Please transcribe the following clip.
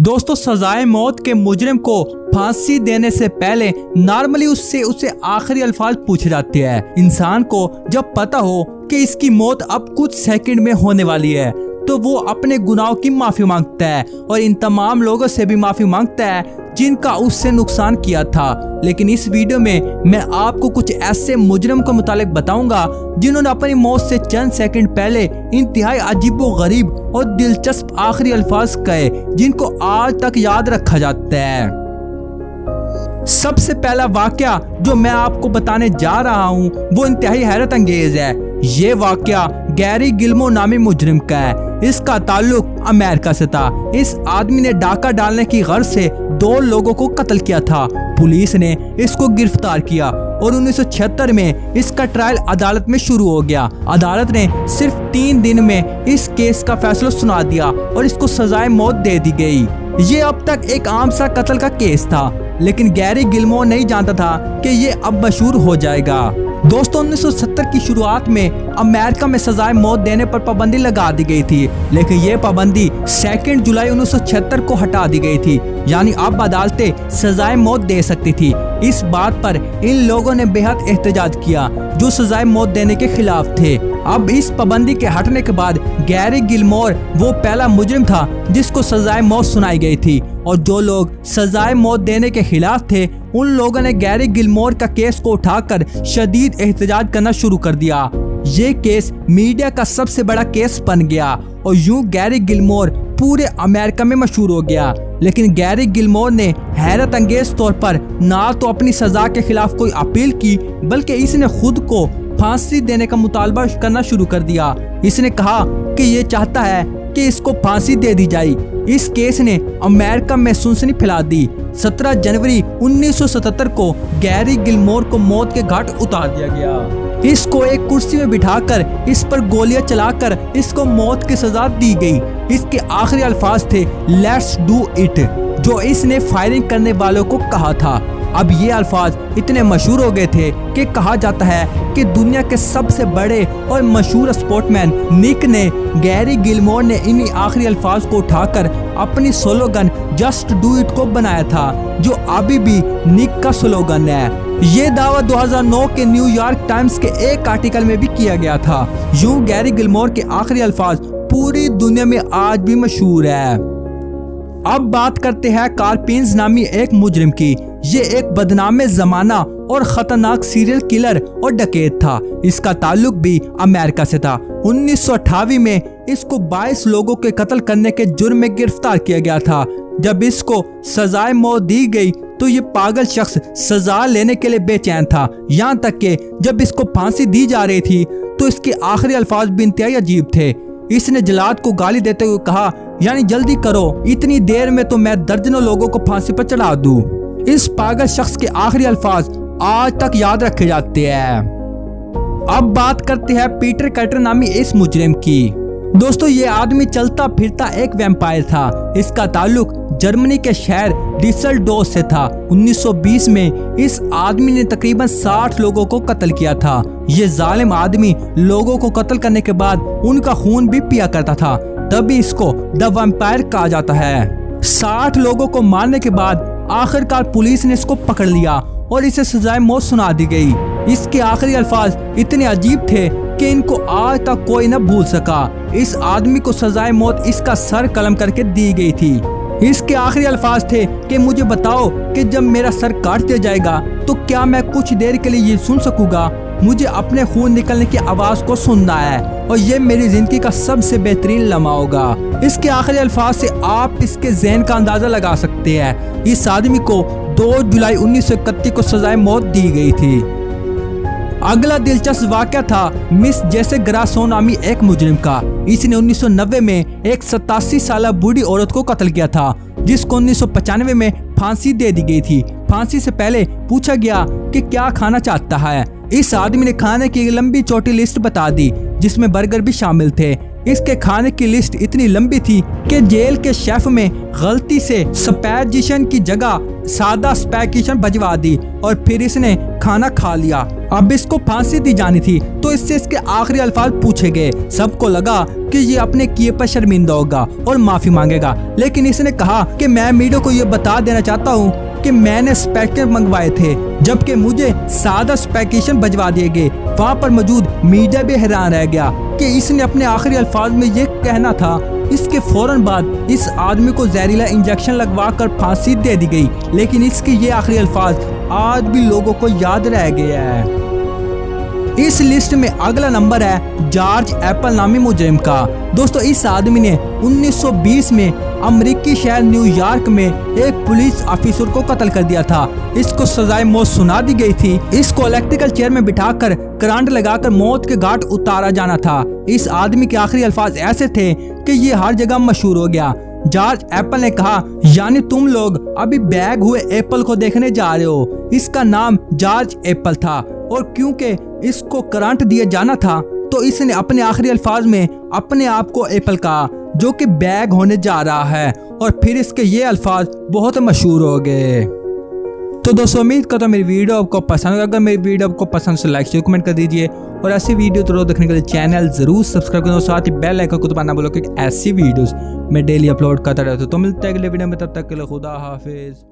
दोस्तों, सजाए मौत के मुजरिम को फांसी देने से पहले नॉर्मली उससे आखिरी अल्फाज पूछे जाते हैं। इंसान को जब पता हो कि इसकी मौत अब कुछ सेकंड में होने वाली है तो वो अपने गुनाहों की माफी मांगता है और इन तमाम लोगों से भी माफी मांगता है जिनका उससे नुकसान किया था। लेकिन इस वीडियो में मैं आपको कुछ ऐसे मुजरिम के मुतालिक बताऊंगा जिन्होंने अपनी मौत से चंद सेकंड पहले इंतहाई अजीबोगरीब और दिलचस्प आखिरी अल्फाज कहे जिनको आज तक याद रखा जाता है। सबसे पहला वाकया जो मैं आपको बताने जा रहा हूँ वो इंतहाई हैरत अंगेज है। ये वाकया गैरी गिल्मोर नामी मुजरिम का है। इसका ताल्लुक अमेरिका से था। इस आदमी ने डाका डालने की गर्ज से 2 लोगों को कत्ल किया था। पुलिस ने इसको गिरफ्तार किया और 1976 में इसका ट्रायल अदालत में शुरू हो गया। अदालत ने सिर्फ 3 दिन में इस केस का फैसला सुना दिया और इसको सजाए मौत दे दी गई। ये अब तक एक आम सा कत्ल का केस था, लेकिन गैरी गिल्मोर नहीं जानता था कि ये अब मशहूर हो जाएगा। दोस्तों, 1970 की शुरुआत में अमेरिका में सजाए मौत देने पर पाबंदी लगा दी गई थी, लेकिन ये पाबंदी 2 जुलाई 1976 को हटा दी गई थी। यानी अब अदालतें सजाए मौत दे सकती थी। इस बात पर इन लोगों ने बेहद एहतजाज किया जो सजाए मौत देने के खिलाफ थे। अब इस पाबंदी के हटने के बाद गैरी गिल्मोर वो पहला मुजरिम था जिसको सजाए मौत सुनाई गई थी और जो लोग सजाए मौत देने के खिलाफ थे उन लोगों ने गैरी गिल्मोर का केस को उठाकर शदीद एहतजाज करना शुरू कर दिया। ये केस मीडिया का सबसे बड़ा केस बन गया और यूं गैरी गिल्मोर पूरे अमेरिका में मशहूर हो गया। लेकिन गैरी गिल्मोर ने हैरत अंगेज तौर पर ना तो अपनी सजा के खिलाफ कोई अपील की, बल्कि इसने खुद को फांसी देने का मुतालबा करना शुरू कर दिया। इसने कहा कि ये चाहता है कि इसको फांसी दे दी जाए। इस केस ने अमेरिका में सनसनी फैला दी। 17 जनवरी 1977 को गैरी गिल्मोर को मौत के घाट उतार दिया गया। इसको एक कुर्सी में बिठाकर इस पर गोलियां चलाकर इसको मौत की सजा दी गई। इसके आखिरी अल्फाज थे लेट्स डू इट, जो इसने फायरिंग करने वालों को कहा था। अब ये अल्फाज इतने मशहूर हो गए थे कि कहा जाता है कि दुनिया के सबसे बड़े और मशहूर स्पोर्ट्समैन निक ने गैरी गिल्मोर ने इन्हीं आखिरी अल्फाज को उठाकर अपनी स्लोगन जस्ट डू इट को बनाया था, जो अभी भी निक का स्लोगन है। ये दावा 2009 के न्यूयॉर्क टाइम्स के एक आर्टिकल में भी किया गया था। यूं गैरी गिल्मोर के आखिरी अल्फाज पूरी दुनिया में आज भी मशहूर है। अब बात करते हैं कार्ल पिंज नामी एक मुजरिम की। ये एक बदनामे जमाना और खतरनाक सीरियल किलर और डकैत था। इसका ताल्लुक भी अमेरिका से था। 1928 में इसको 22 लोगों के कत्ल करने के जुर्म में गिरफ्तार किया गया था। जब इसको सजाए मौत दी गई तो ये पागल शख्स सजा लेने के लिए बेचैन था। यहाँ तक कि जब इसको फांसी दी जा रही थी तो इसके आखिरी अल्फाज भी इंतहाई अजीब थे। इसने जल्लाद को गाली देते हुए कहा, यानी जल्दी करो, इतनी देर में तो मैं दर्जनों लोगों को फांसी पर चढ़ा दूं। इस पागल शख्स के आखिरी अल्फाज आज तक याद रखे जाते हैं। अब बात करते हैं पीटर कटर नामी इस मुजरिम की। दोस्तों, ये आदमी चलता फिरता एक वैम्पायर था। इसका ताल्लुक जर्मनी के शहर डिसलडोर्फ से था। 1920 में इस आदमी ने तकरीबन 60 लोगों को कत्ल किया था। ये जालिम आदमी लोगों को कत्ल करने के बाद उनका खून भी पिया करता था, तभी इसको द वैम्पायर कहा जाता है। 60 लोगों को मारने के बाद आखिरकार पुलिस ने इसको पकड़ लिया और इसे सजाए मौत सुना दी गई। इसके आखिरी अल्फाज इतने अजीब थे कि इनको आज तक कोई न भूल सका। इस आदमी को सजाए मौत इसका सर कलम करके दी गई थी। इसके आखिरी अल्फाज थे कि मुझे बताओ कि जब मेरा सर काट दिया जाएगा तो क्या मैं कुछ देर के लिए ये सुन सकूंगा? मुझे अपने खून निकलने की आवाज को सुनना है और ये मेरी जिंदगी का सबसे बेहतरीन लम्हा होगा। इसके आखिरी अल्फाज से आप इसके ज़हन का अंदाजा लगा सकते हैं। इस आदमी को 2 जुलाई 1931 को सजाए मौत दी गई थी। अगला दिलचस्प वाकया था मिस जेसे ग्रासो नामी एक मुजरिम का। इसने 1990 में एक 87 साल बूढ़ी औरत को कत्ल किया था, जिसको 1995 में फांसी दे दी गई थी। फांसी से पहले पूछा गया कि क्या खाना चाहता है। इस आदमी ने खाने की एक लंबी चौड़ी लिस्ट बता दी, जिसमें बर्गर भी शामिल थे। इसके खाने की लिस्ट इतनी लंबी थी कि जेल के शेफ में गलती से स्पैजिशन की जगह सादा स्पैकिशन भजवा दी और फिर इसने खाना खा लिया। अब इसको फांसी दी जानी थी तो इससे इसके आखिरी अल्फाज पूछे गए। सबको लगा कि ये अपने किए पर शर्मिंदा होगा और माफी मांगेगा, लेकिन इसने कहा कि मैं मीडिया को ये बता देना चाहता हूँ कि मैंने स्पैकेशन मंगवाए थे, जबकि मुझे सादा स्पैकेशन भजवा दिए गए। वहाँ पर मौजूद मीडिया भी हैरान रह गया कि इसने अपने आखिरी अल्फाज में ये कहना था। इसके फौरन बाद इस आदमी को जहरीला इंजेक्शन लगवा कर फांसी दे दी गई, लेकिन इसके ये आखिरी अल्फाज आज भी लोगों को याद रह गया है। इस लिस्ट में अगला नंबर है जॉर्ज एप्पल नामी मुजरिम का। दोस्तों, इस आदमी ने 1920 में अमेरिकी शहर न्यूयॉर्क में एक पुलिस ऑफिसर को कत्ल कर दिया था। इसको सजाए मौत सुना दी गई थी। इसको इलेक्ट्रिकल चेयर में बिठाकर करंट लगाकर मौत के घाट उतारा जाना था। इस आदमी के आखिरी अल्फाज ऐसे थे कि ये हर जगह मशहूर हो गया। जॉर्ज एप्पल ने कहा, यानी तुम लोग अभी बैग हुए एप्पल को देखने जा रहे हो। इसका नाम जॉर्ज एप्पल था और क्योंकि इसको करंट दिया जाना था तो इसने अपने आखिरी अल्फाज में अपने आप को एप्पल कहा, जो कि बैग होने जा रहा है, और फिर इसके ये अल्फाज बहुत मशहूर हो गए। तो दोस्तों, उम्मीद करता हूँ मेरी वीडियो आपको पसंद होगा। अगर मेरी वीडियो आपको पसंद तो लाइक शेयर कमेंट कर दीजिए और ऐसी वीडियो तो रोज देखने के लिए चैनल जरूर सब्सक्राइब करो, साथ ही बेल आइकन को दबाना बोलो क्योंकि ऐसी वीडियोस मैं डेली अपलोड करता रहता हूँ। तो मिलते हैं अगले वीडियो में, तब तक के लिए खुदा हाफिज।